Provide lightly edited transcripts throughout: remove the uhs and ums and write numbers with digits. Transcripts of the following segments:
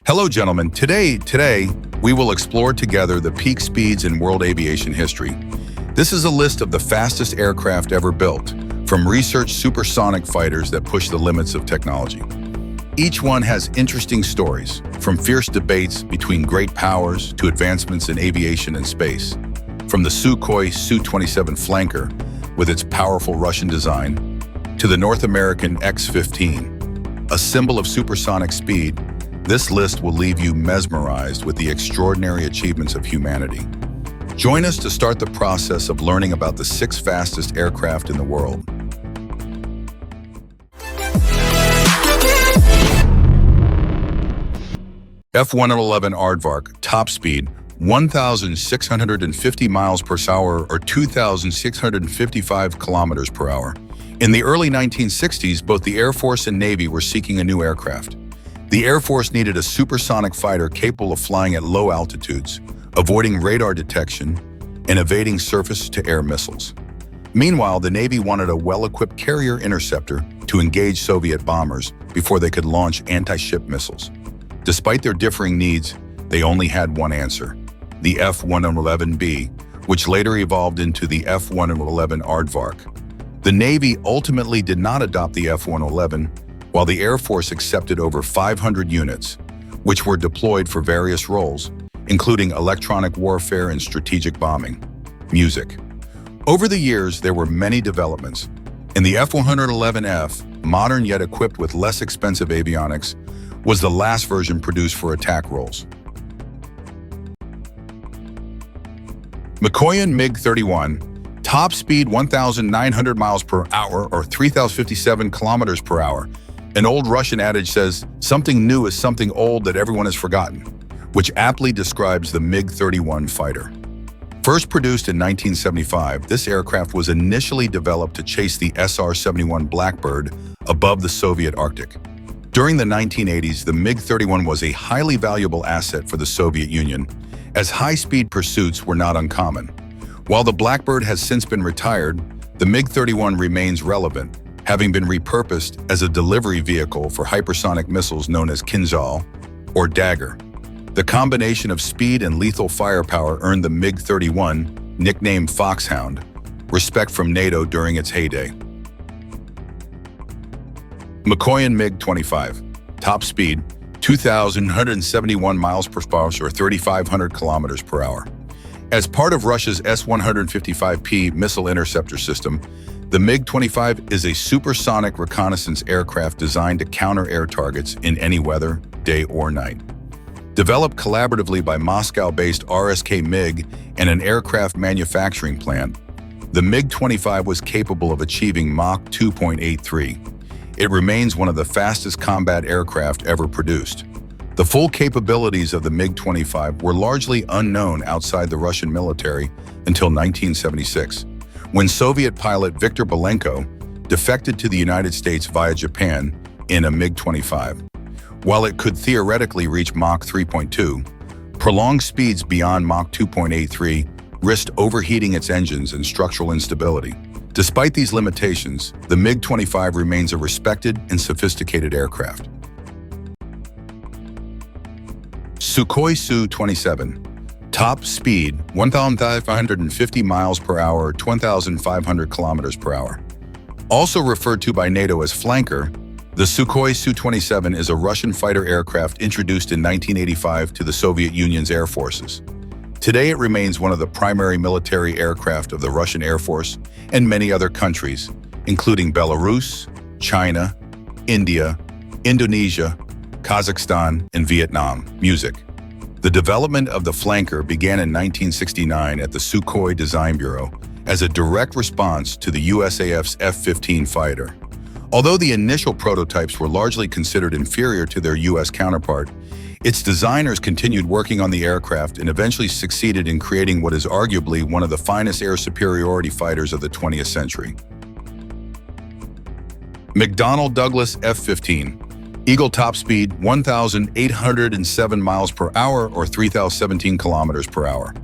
Hello, gentlemen. Today, we will explore together the peak speeds in world aviation history. This is a list of the fastest aircraft ever built, from research supersonic fighters that push the limits of technology. Each one has interesting stories, from fierce debates between great powers to advancements in aviation and space. From the Sukhoi Su-27 Flanker, with its powerful Russian design, to the North American X-15, a symbol of supersonic speed. This list will leave you mesmerized with the extraordinary achievements of humanity. Join us to start the process of learning about the 6 fastest aircraft in the world. F-111 Aardvark, top speed, 1,650 miles per hour or 2,655 kilometers per hour. In the early 1960s, both the Air Force and Navy were seeking a new aircraft. The Air Force needed a supersonic fighter capable of flying at low altitudes, avoiding radar detection, and evading surface-to-air missiles. Meanwhile, the Navy wanted a well-equipped carrier interceptor to engage Soviet bombers before they could launch anti-ship missiles. Despite their differing needs, they only had one answer: the F-111B, which later evolved into the F-111 Aardvark. The Navy ultimately did not adopt the F-111, while the Air Force accepted over 500 units, which were deployed for various roles, including electronic warfare and strategic bombing. Music. Over the years, there were many developments. In the F-111F, modern yet equipped with less expensive avionics, was the last version produced for attack roles. Mikoyan MiG-31, top speed 1,900 miles per hour or 3,057 kilometers per hour. An old Russian adage says, "Something new is something old that everyone has forgotten," which aptly describes the MiG-31 fighter. First produced in 1975, this aircraft was initially developed to chase the SR-71 Blackbird above the Soviet Arctic. During the 1980s, the MiG-31 was a highly valuable asset for the Soviet Union, as high-speed pursuits were not uncommon. While the Blackbird has since been retired, the MiG-31 remains relevant, having been repurposed as a delivery vehicle for hypersonic missiles known as Kinzhal or Dagger. The combination of speed and lethal firepower earned the MiG-31, nicknamed Foxhound, respect from NATO during its heyday. Mikoyan MiG-25, top speed, 2,171 miles per hour or 3,500 kilometers per hour. As part of Russia's S-155P missile interceptor system, the MiG-25 is a supersonic reconnaissance aircraft designed to counter air targets in any weather, day or night. Developed collaboratively by Moscow-based RSK MiG and an aircraft manufacturing plant, the MiG-25 was capable of achieving Mach 2.83. It remains one of the fastest combat aircraft ever produced. The full capabilities of the MiG-25 were largely unknown outside the Russian military until 1976. When Soviet pilot Viktor Belenko defected to the United States via Japan in a MiG-25. While it could theoretically reach Mach 3.2, prolonged speeds beyond Mach 2.83 risked overheating its engines and structural instability. Despite these limitations, the MiG-25 remains a respected and sophisticated aircraft. Sukhoi Su-27, top speed 1,550 miles per hour or 2,500 kilometers per hour. Also referred to by NATO as Flanker, the Sukhoi Su-27 is a Russian fighter aircraft introduced in 1985 to the Soviet Union's air forces. Today it remains one of the primary military aircraft of the Russian Air Force and many other countries, including Belarus, China, India, Indonesia, Kazakhstan, and Vietnam. Music. The development of the Flanker began in 1969 at the Sukhoi Design Bureau as a direct response to the USAF's F-15 fighter. Although the initial prototypes were largely considered inferior to their US counterpart, its designers continued working on the aircraft and eventually succeeded in creating what is arguably one of the finest air superiority fighters of the 20th century. McDonnell Douglas F-15, Eagle top speed 1,807 miles per hour or 3,017 kilometers per hour.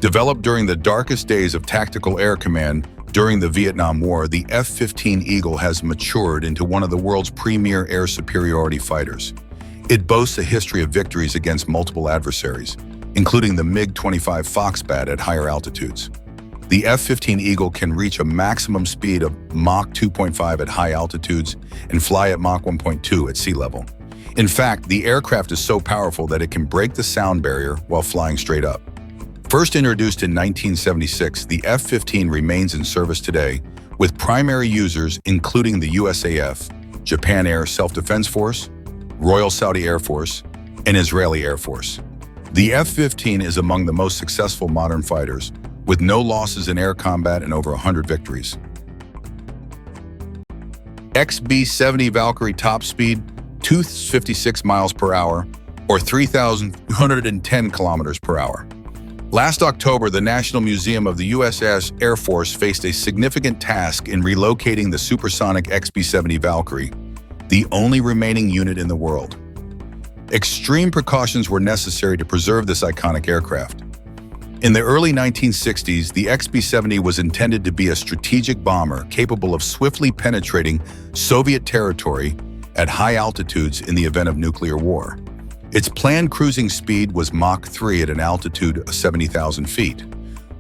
Developed during the darkest days of tactical air command during the Vietnam War, the F-15 Eagle has matured into one of the world's premier air superiority fighters. It boasts a history of victories against multiple adversaries, including the MiG-25 Foxbat at higher altitudes. The F-15 Eagle can reach a maximum speed of Mach 2.5 at high altitudes and fly at Mach 1.2 at sea level. In fact, the aircraft is so powerful that it can break the sound barrier while flying straight up. First introduced in 1976, the F-15 remains in service today, with primary users including the USAF, Japan Air Self-Defense Force, Royal Saudi Air Force, and Israeli Air Force. The F-15 is among the most successful modern fighters, with no losses in air combat and over 100 victories. XB-70 Valkyrie top speed, 256 miles per hour, or 3,210 kilometers per hour. Last October, the National Museum of the U.S. Air Force faced a significant task in relocating the supersonic XB-70 Valkyrie, the only remaining unit in the world. Extreme precautions were necessary to preserve this iconic aircraft. In the early 1960s, the XB-70 was intended to be a strategic bomber capable of swiftly penetrating Soviet territory at high altitudes in the event of nuclear war. Its planned cruising speed was Mach 3 at an altitude of 70,000 feet.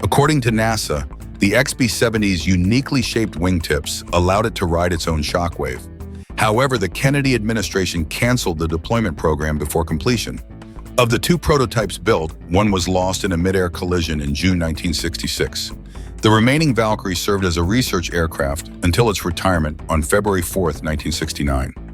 According to NASA, the XB-70's uniquely shaped wingtips allowed it to ride its own shockwave. However, the Kennedy administration canceled the deployment program before completion. Of the two prototypes built, one was lost in a mid-air collision in June 1966. The remaining Valkyrie served as a research aircraft until its retirement on February 4, 1969.